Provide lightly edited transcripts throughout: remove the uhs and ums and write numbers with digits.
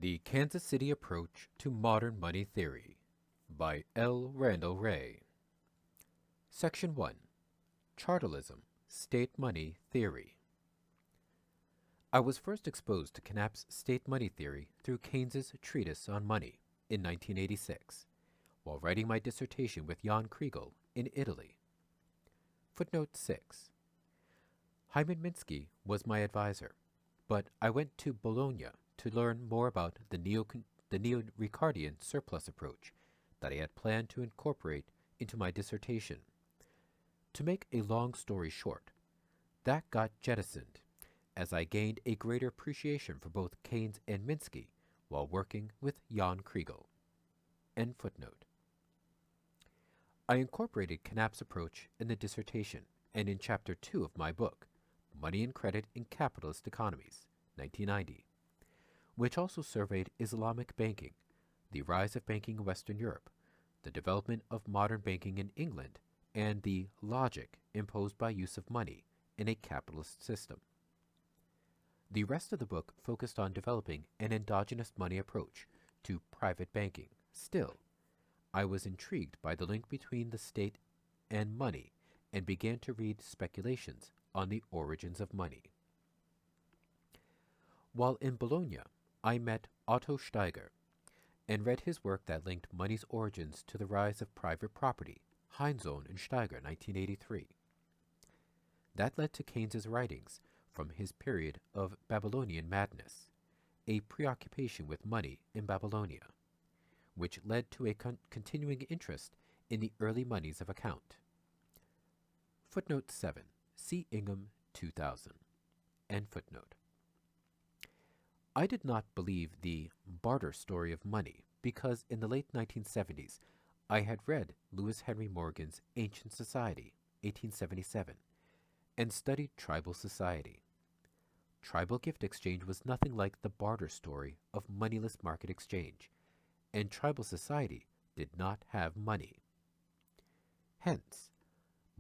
The Kansas City Approach to Modern Money Theory by L. Randall Wray. Section 1. Chartalism-State Money Theory. I was first exposed to Knapp's state money theory through Keynes's treatise on money in 1986, while writing my dissertation with Jan Kriegel in Italy. Footnote 6. Hyman Minsky was my advisor, but I went to Bologna to learn more about the neo-Ricardian surplus approach that I had planned to incorporate into my dissertation. To make a long story short, that got jettisoned as I gained a greater appreciation for both Keynes and Minsky while working with Jan Kriegel. End footnote. I incorporated Knapp's approach in the dissertation and in Chapter 2 of my book, Money and Credit in Capitalist Economies, 1990, which also surveyed Islamic banking, the rise of banking in Western Europe, the development of modern banking in England, and the logic imposed by use of money in a capitalist system. The rest of the book focused on developing an endogenous money approach to private banking. Still, I was intrigued by the link between the state and money and began to read speculations on the origins of money. While in Bologna, I met Otto Steiger and read his work that linked money's origins to the rise of private property, Heinsohn and Steiger, 1983. That led to Keynes's writings from his period of Babylonian madness, a preoccupation with money in Babylonia, which led to a continuing interest in the early monies of account. Footnote 7. See Ingham, 2000. End footnote. I did not believe the barter story of money because in the late 1970s I had read Lewis Henry Morgan's Ancient Society, 1877, and studied tribal society. Tribal gift exchange was nothing like the barter story of moneyless market exchange, and tribal society did not have money. Hence,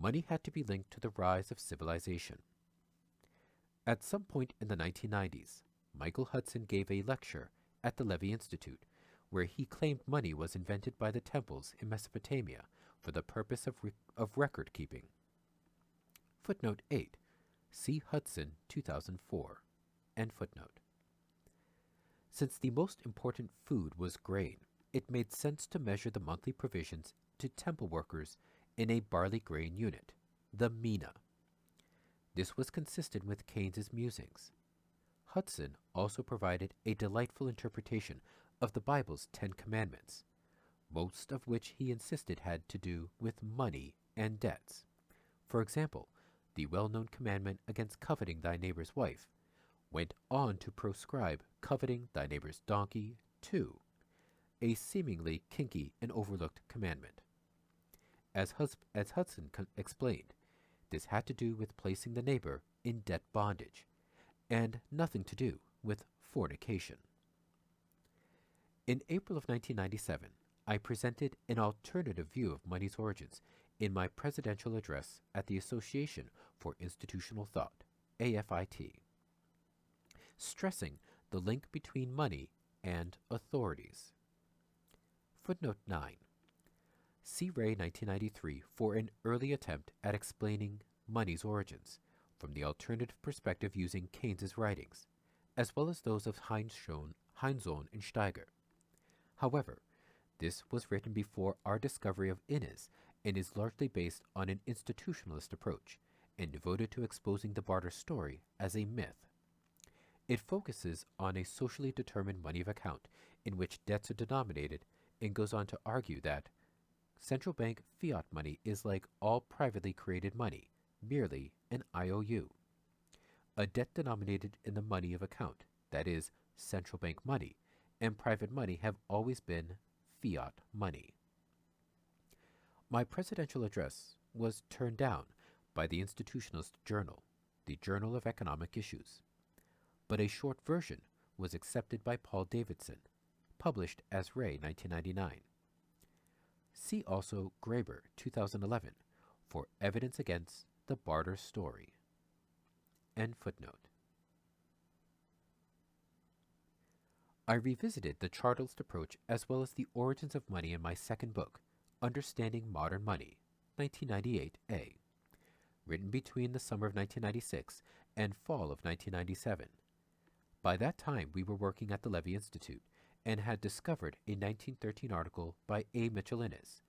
money had to be linked to the rise of civilization. At some point in the 1990s, Michael Hudson gave a lecture at the Levy Institute where he claimed money was invented by the temples in Mesopotamia for the purpose of record keeping. Footnote 8. See Hudson, 2004. End footnote. Since the most important food was grain, it made sense to measure the monthly provisions to temple workers in a barley grain unit, the mina. This was consistent with Keynes's musings. Hudson also provided a delightful interpretation of the Bible's 10 Commandments, most of which he insisted had to do with money and debts. For example, the well-known commandment against coveting thy neighbor's wife went on to proscribe coveting thy neighbor's donkey too, a seemingly kinky and overlooked commandment. As Hudson explained, this had to do with placing the neighbor in debt bondage, and nothing to do with fornication. In April of 1997, I presented an alternative view of money's origins in my presidential address at the Association for Institutional Thought, AFIT, stressing the link between money and authorities. Footnote 9. See Ray 1993 for an early attempt at explaining money's origins from the alternative perspective using Keynes's writings, as well as those of Heinsohn and Steiger. However, this was written before our discovery of Innes and is largely based on an institutionalist approach and devoted to exposing the barter story as a myth. It focuses on a socially determined money of account in which debts are denominated and goes on to argue that central bank fiat money is like all privately created money, merely an IOU. A debt denominated in the money of account, that is, central bank money, and private money have always been fiat money. My presidential address was turned down by the institutionalist journal, the Journal of Economic Issues, but a short version was accepted by Paul Davidson, published as Ray 1999. See also Graeber 2011 for evidence against the barter story. End footnote. I revisited the Chartist approach as well as the origins of money in my second book, Understanding Modern Money, 1998a, written between the summer of 1996 and fall of 1997. By that time, we were working at the Levy Institute and had discovered a 1913 article by A. Mitchell Innes.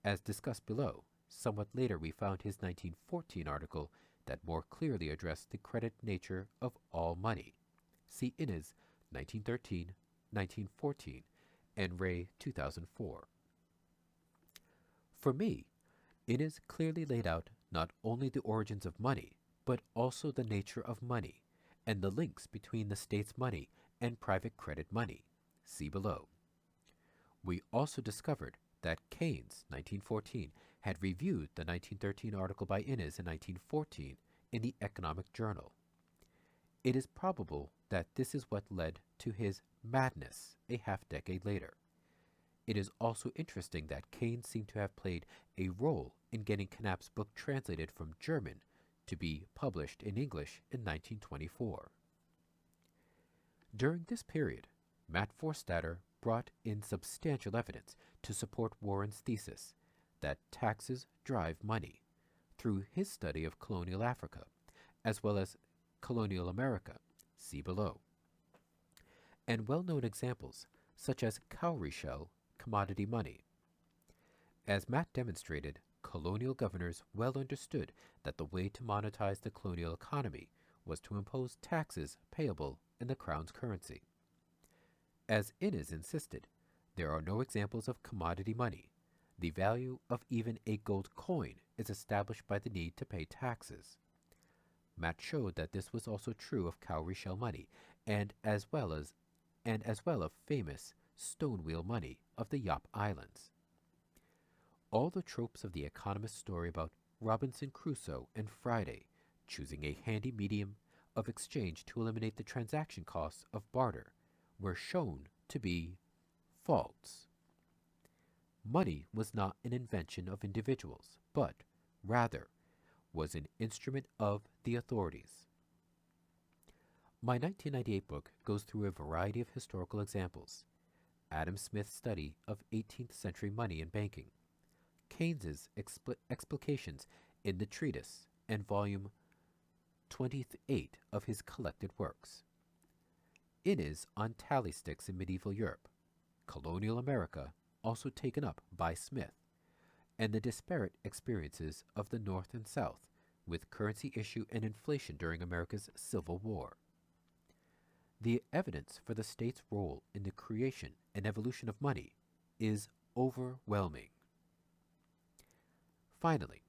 As discussed below, somewhat later we found his 1914 article that more clearly addressed the credit nature of all money. See Innes, 1913, 1914, and Wray, 2004. For me, Innes clearly laid out not only the origins of money, but also the nature of money and the links between the state's money and private credit money. See below. We also discovered that Keynes, 1914, had reviewed the 1913 article by Innes in 1914 in the Economic Journal. It is probable that this is what led to his madness a half-decade later. It is also interesting that Keynes seemed to have played a role in getting Knapp's book translated from German to be published in English in 1924. During this period, Matt Forstater brought in substantial evidence to support Warren's thesis that taxes drive money through his study of colonial Africa, as well as colonial America, see below, and well-known examples such as cowrie shell commodity money. As Matt demonstrated, colonial governors well understood that the way to monetize the colonial economy was to impose taxes payable in the crown's currency. As Innes insisted, there are no examples of commodity money. The value of even a gold coin is established by the need to pay taxes. Matt showed that this was also true of cowrie shell money and as well of famous stone wheel money of the Yap Islands. All the tropes of the economist's story about Robinson Crusoe and Friday choosing a handy medium of exchange to eliminate the transaction costs of barter were shown to be false. Money was not an invention of individuals, but rather was an instrument of the authorities. My 1998 book goes through a variety of historical examples. Adam Smith's study of 18th century money and banking, Keynes's explications in the treatise and volume 28 of his collected works, Innes on tally sticks in medieval Europe, colonial America also taken up by Smith, and the disparate experiences of the North and South with currency issue and inflation during America's Civil War. The evidence for the state's role in the creation and evolution of money is overwhelming. Finally,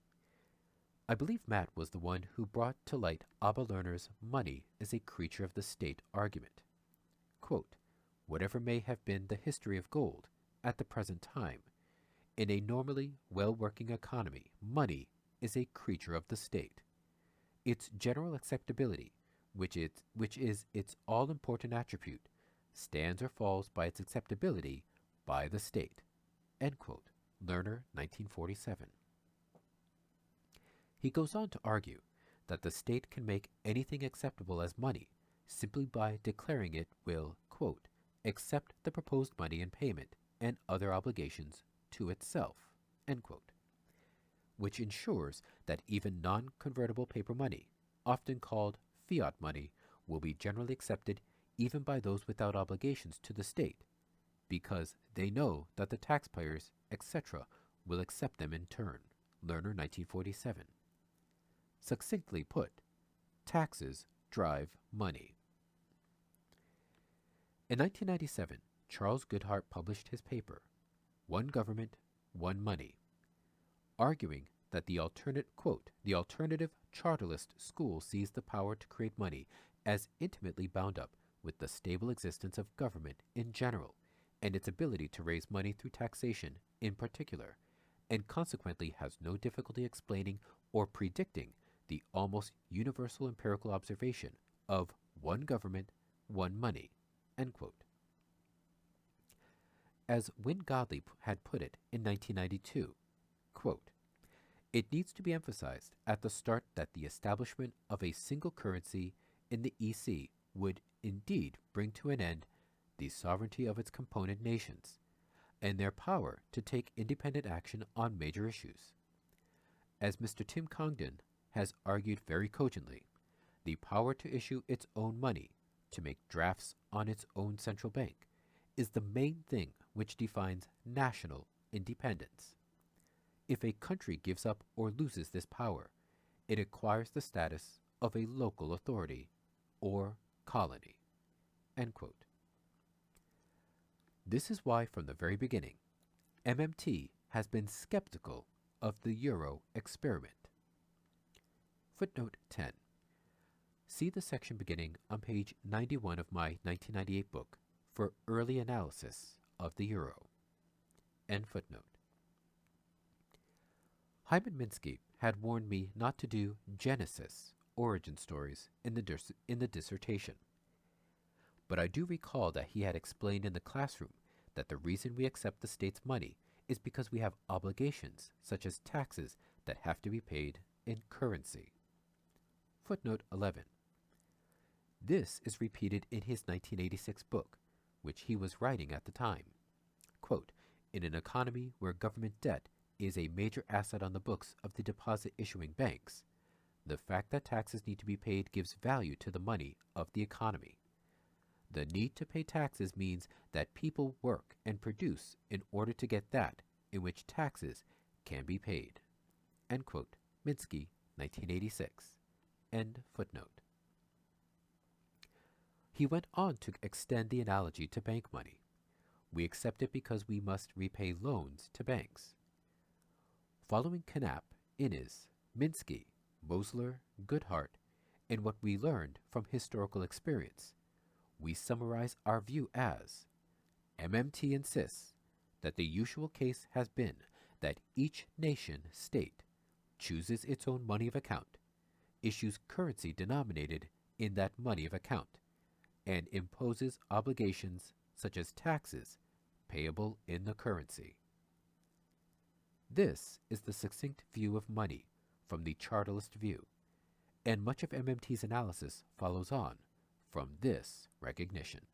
I believe Matt was the one who brought to light Abba Lerner's money is a creature of the state argument. Quote, whatever may have been the history of gold at the present time, in a normally well-working economy, money is a creature of the state. Its general acceptability, which is its all-important attribute, stands or falls by its acceptability by the state. End quote. Lerner, 1947. He goes on to argue that the state can make anything acceptable as money simply by declaring it will, quote, accept the proposed money in payment and other obligations to itself, end quote, which ensures that even non-convertible paper money, often called fiat money, will be generally accepted even by those without obligations to the state, because they know that the taxpayers, etc., will accept them in turn. Lerner, 1947. Succinctly put, taxes drive money. In 1997, Charles Goodhart published his paper, One Government, One Money, arguing that the alternative Chartalist school sees the power to create money as intimately bound up with the stable existence of government in general and its ability to raise money through taxation in particular, and consequently has no difficulty explaining or predicting the almost universal empirical observation of one government, one money, end quote. As Wynne Godley had put it in 1992, quote, it needs to be emphasized at the start that the establishment of a single currency in the EC would indeed bring to an end the sovereignty of its component nations, and their power to take independent action on major issues. As Mr. Tim Congdon has argued very cogently, the power to issue its own money, to make drafts on its own central bank, is the main thing which defines national independence. If a country gives up or loses this power, it acquires the status of a local authority or colony." End quote. This is why from the very beginning, MMT has been skeptical of the euro experiment. Footnote 10. See the section beginning on page 91 of my 1998 book for early analysis of the euro. End footnote. Hyman Minsky had warned me not to do Genesis origin stories in the dissertation. But I do recall that he had explained in the classroom that the reason we accept the state's money is because we have obligations such as taxes that have to be paid in currency. Footnote 11. This is repeated in his 1986 book, which he was writing at the time. Quote, "In an economy where government debt is a major asset on the books of the deposit-issuing banks, the fact that taxes need to be paid gives value to the money of the economy. The need to pay taxes means that people work and produce in order to get that in which taxes can be paid." End quote. Minsky, 1986. End footnote. He went on to extend the analogy to bank money. We accept it because we must repay loans to banks. Following Knapp, Innes, Minsky, Mosler, Goodhart, and what we learned from historical experience, we summarize our view as: MMT insists that the usual case has been that each nation state chooses its own money of account, issues currency denominated in that money of account, and imposes obligations such as taxes payable in the currency. This is the succinct view of money from the Chartalist view, and much of MMT's analysis follows on from this recognition.